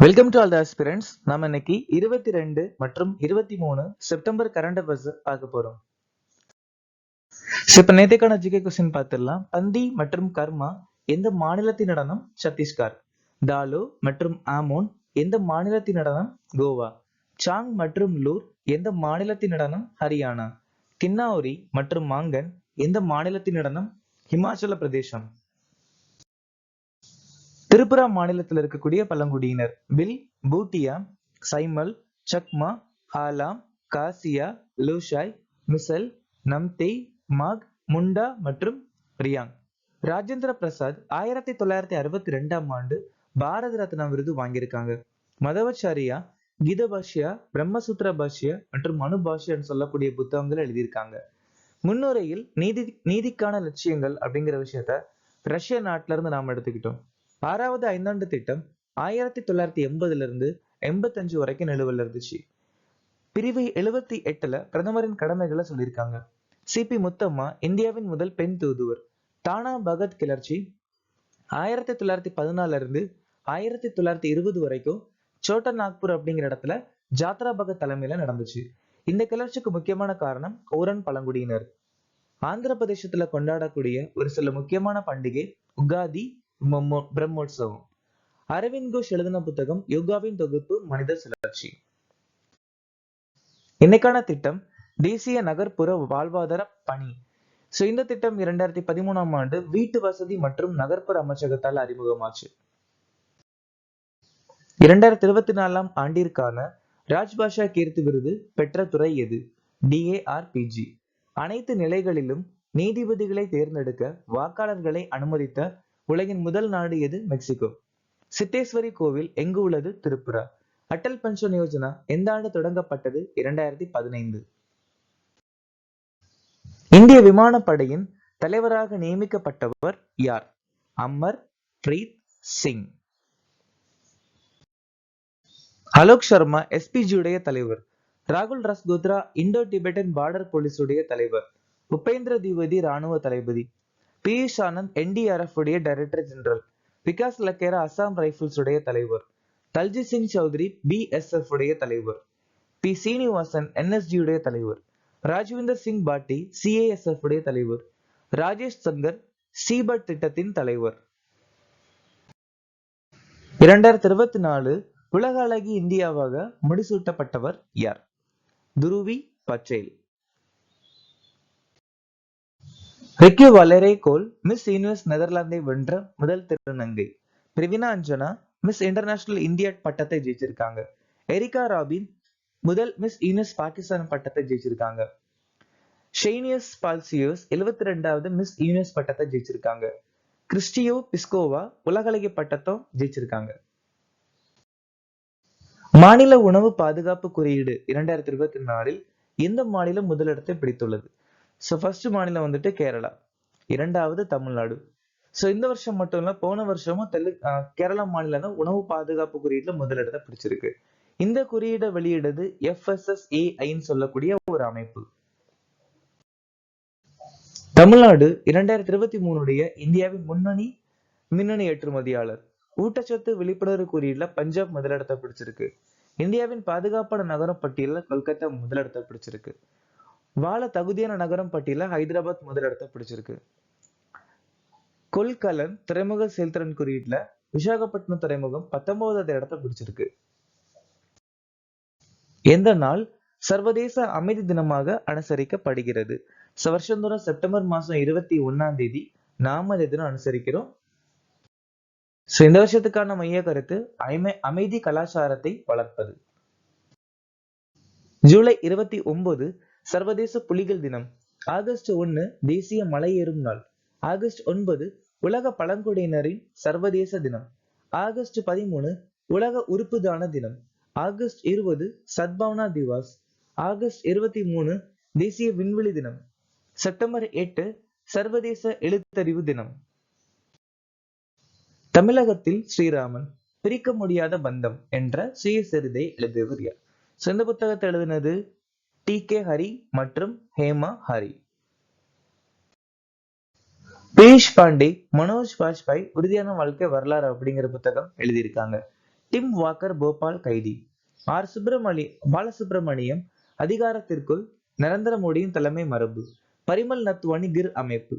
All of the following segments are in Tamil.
Welcome to all the aspirants. நம்ம இன்னைக்கு 22 மற்றும் 23 செப்டம்பர் கரண்ட் அஃபேர்ஸ் பார்க்க போறோம். இப்ப நேத்தைக்கான ஜிகே கொஸ்டின் பார்த்துடலாம். பந்தி மற்றும் கர்மா எந்த மாநிலத்தின் நடனம்? சத்தீஸ்கர். தாலோ மற்றும் ஆமோன் எந்த மாநிலத்தின் நடனம்? கோவா. சாங் மற்றும் லூர் எந்த மாநிலத்தின் நடனம்? ஹரியானா. கின்னாவுரி மற்றும் மாங்கன் எந்த மாநிலத்தின் நடனம்? ஹிமாச்சல பிரதேசம். திரிபுரா மாநிலத்தில் இருக்கக்கூடிய பழங்குடியினர் பில், பூட்டியா, சைமல், சக்மா, ஹாலாம், காசியா, லூஷாய், மிசல், நம்தே, மாக், முண்டா மற்றும் ரியாங். ராஜேந்திர பிரசாத் 1962ஆம் ஆண்டு பாரத ரத்னா விருது வாங்கியிருக்காங்க. மதவச்சாரியா, கீத பாஷ்யா, பிரம்மசூத்திர பாஷ்யா மற்றும் மனு பாஷ்யான்னு சொல்லக்கூடிய புத்தகங்கள் எழுதியிருக்காங்க. முன்னுரையில் நீதிக்கான லட்சியங்கள் அப்படிங்கிற விஷயத்த ரஷ்ய நாட்டுல இருந்து நாம எடுத்துக்கிட்டோம். 6வது ஐந்தாண்டு திட்டம் 1980 இருந்து 85 வரைக்கும் நிலுவையில் இருந்துச்சு. பிரிவு 78ல பிரதமரின் கடமைகளை சொல்லியிருக்காங்க. சிபி முத்தம்மா இந்தியாவின் முதல் பெண் தூதுவர். தானா பகத் கிளர்ச்சி 1914 இருந்து 1920 வரைக்கும் சோட்டா நாக்பூர் அப்படிங்கிற இடத்துல ஜாத்ரா பகத் தலைமையில நடந்துச்சு. இந்த கிளர்ச்சிக்கு முக்கியமான காரணம் ஓரன் பழங்குடியினர். ஆந்திர பிரதேசத்துல கொண்டாடக்கூடிய ஒரு சில முக்கியமான பண்டிகை உகாதி, பிரம்மோற்சவம். அரவிந்த் கோஷ் எழுதின புத்தகம் யோகாவின் தொகுப்பு மனித சுழற்சி. இன்னைக்கான திட்டம் தேசிய நகர்ப்புற வாழ்வாதார பணி. இந்த திட்டம் 2013ஆம் ஆண்டு வீட்டு வசதி மற்றும் நகர்ப்புற அமைச்சகத்தால் அறிமுகமாச்சு. 2024ஆம் ஆண்டிற்கான ராஜ்பாஷா கீர்த்தி விருது பெற்ற துறை எது? DARPG. அனைத்து நிலைகளிலும் நீதிபதிகளை தேர்ந்தெடுக்க வாக்காளர்களை அனுமதித்த உலகின் முதல் நாடு எது? மெக்சிகோ. சித்தேஸ்வரி கோவில் எங்கு உள்ளது? திரிபுரா. அட்டல் பென்ஷன் யோஜனா எந்த ஆண்டு தொடங்கப்பட்டது? 2015. இந்திய விமானப்படையின் தலைவராக நியமிக்கப்பட்டவர் யார்? அமர் பிரீத் சிங். அலோக் சர்மா SPG உடைய தலைவர். ராகுல் Rasgotra Indo Tibetan border police உடைய தலைவர். உபேந்திர திவேதி ராணுவ தளபதி. பியூஷ் ஆனந்த் NDRF உடைய director general. Vikas Lakhera Assam rifles உடைய தலைவர். தல்ஜித் சிங் சௌத்ரி BSF உடைய தலைவர். பி சீனிவாசன் NSG உடைய தலைவர். ராஜ்விந்தர் சிங் பாட்டி CASF உடைய தலைவர். ராஜேஷ் சங்கர் சீபட் திட்டத்தின் தலைவர். 2024 உலக அழகி இந்தியாவாக முடிசூட்டப்பட்டவர் யார்? Dhruvi Patel. Rikkie Valerie Kolle Miss Universe நெதர்லாந்தை வென்ற முதல் திருநங்கை. Praveena Anjana Miss International India பட்டத்தை ஜெயிச்சிருக்காங்க. எரிகா ராபின் முதல் மிஸ் யூனிவர்ஸ் பாகிஸ்தான் பட்டத்தை ஜெயிச்சிருக்காங்க. ஷெய்னியஸ் பால்சியோஸ் 72வது மிஸ் யூனிவர்ஸ் பட்டத்தை ஜெயிச்சிருக்காங்க. கிறிஸ்டியோ பிஸ்கோவா உலகளகி பட்டத்தை ஜெயிச்சிருக்காங்க. மாநில உணவு பாதுகாப்பு குறியீடு 2024 எந்த மாநிலம் முதலிடத்தை பிடித்துள்ளது? ஃபர்ஸ்ட் மாநிலம் வந்துட்டு கேரளா, 2வது தமிழ்நாடு. இந்த வருஷம் மட்டும் இல்ல, போன வருஷமும் கேரளா மாநிலம் உணவு பாதுகாப்பு குறியீடுல முதலிடத்தை பிடிச்சிருக்கு. இந்த குறியீடை வெளியிடுது FSSAIன்னு சொல்லக்கூடிய ஒரு அமைப்பு. தமிழ்நாடு 2023 இந்தியாவின் மின்னணு ஏற்றுமதியாளர். ஊட்டச்சத்து விழிப்புணர்வு குறியீடுல பஞ்சாப் முதலிடத்தை பிடிச்சிருக்கு. இந்தியாவின் பாதுகாப்பான நகரம் பட்டியல கொல்கத்தா முதலிடத்தை பிடிச்சிருக்கு. வாழ தகுதியான நகரம் பட்டியல ஹைதராபாத் முதலிடத்தை பிடிச்சிருக்கு. கொல்கலன் துறைமுக செயல்திறன் குறியீட்டுல விசாகப்பட்டினம் துறைமுகம் 19வது இடத்தை பிடிச்சிருக்கு. எந்த நாள் சர்வதேச அமைதி தினமாக அனுசரிக்கப்படுகிறது? வருஷந்தோறும் செப்டம்பர் மாசம் 21ஆம் தேதி நாம இந்த தினம் அனுசரிக்கிறோம். இந்த வருஷத்துக்கான மைய கருத்து அமைதி கலாச்சாரத்தை வளர்ப்பது. ஜூலை 29 சர்வதேச புலிகள் தினம். ஆகஸ்ட் 1 தேசிய மலையேறும் நாள். ஆகஸ்ட் 9 உலக பழங்குடியினரின் சர்வதேச தினம். ஆகஸ்ட் 13 உலக உறுப்பு தான தினம். ஆகஸ்ட் 20 சத்பாவனா திவாஸ். ஆகஸ்ட் 23 தேசிய விண்வெளி தினம். செப்டம்பர் 8 சர்வதேச எழுத்தறிவு தினம். தமிழகத்தில் ஸ்ரீராமன் பிரிக்க முடியாத பந்தம் என்ற சுயசரிதை எழுதியவர் யார்? இந்த புத்தகத்தை எழுதினது TK ஹரி மற்றும் ஹேமா ஹரி. பீயூஷ் பாண்டே மனோஜ் பாஜ்பாய் உறுதியான வாழ்க்கை வரலாறு அப்படிங்கிற புத்தகம் எழுதியிருக்காங்க. டிம் வாக்கர் போபால் கைதி. ஆர். பாலசுப்ரமணியம் அதிகாரத்திற்குள் நரேந்திர மோடியின் தலைமை மரபு. பரிமல் நத்வானி கிர் அமைப்பு.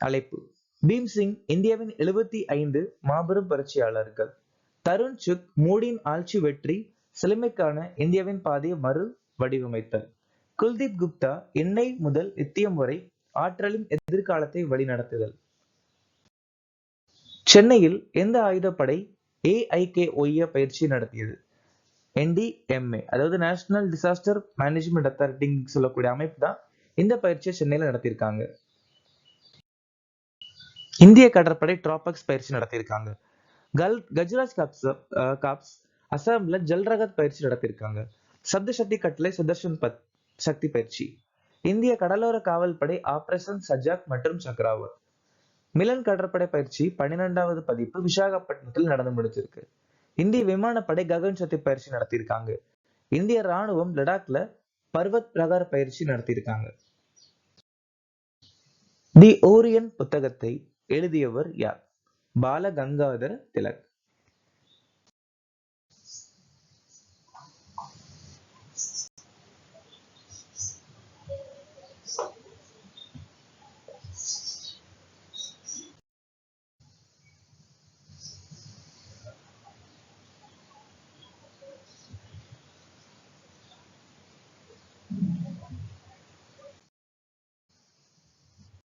அழைப்பு. பீம்சிங் இந்தியாவின் 75 மாபெரும் புரட்சியாளர்கள். தருண் சுக் மோடியின் ஆட்சி வெற்றி செழுமைக்கான இந்தியாவின் பாதையை மறு வடிவமைத்தல். குல்தீப் குப்தா எண்ணெய் முதல் லித்தியம் வரை ஆற்றலின் எதிர்காலத்தை வழிநடத்துதல். சென்னையில் எந்த ஆயுதப்படை AIKOE பயிற்சி நடத்தியது? NDMA, அதாவது நேஷனல் டிசாஸ்டர் மேனேஜ்மெண்ட் அத்தாரிட்டி சொல்லக்கூடிய அமைப்பு தான் இந்த பயிற்சியை சென்னையில நடத்தியிருக்காங்க. இந்திய கடற்படை டிராபக்ஸ் பயிற்சி நடத்தியிருக்காங்க. கஜ்ராஜ் காப்ஸ் அசாம்ல ஜல்ரகத் பயிற்சி நடத்தியிருக்காங்க. சப்தசக்தி கட்டளை சுதர்ஷன் சக்தி பயிற்சி. இந்திய கடலோர காவல் படை ஆபரேஷன் சஜாக் மற்றும் சக்ராவத். மிலன் கடற்படை பயிற்சி 12வது பதிப்பு விசாகப்பட்டினத்தில் நடந்து முடிஞ்சிருக்கு. இந்திய விமானப்படை ககன் சக்தி பயிற்சி நடத்தியிருக்காங்க. இந்திய ராணுவம் லடாக்ல பர்வத் பிரகார பயிற்சி நடத்தியிருக்காங்க. தி ஓரியன் புத்தகத்தை எழுதியவர் யார்? பால கங்காதர திலக்.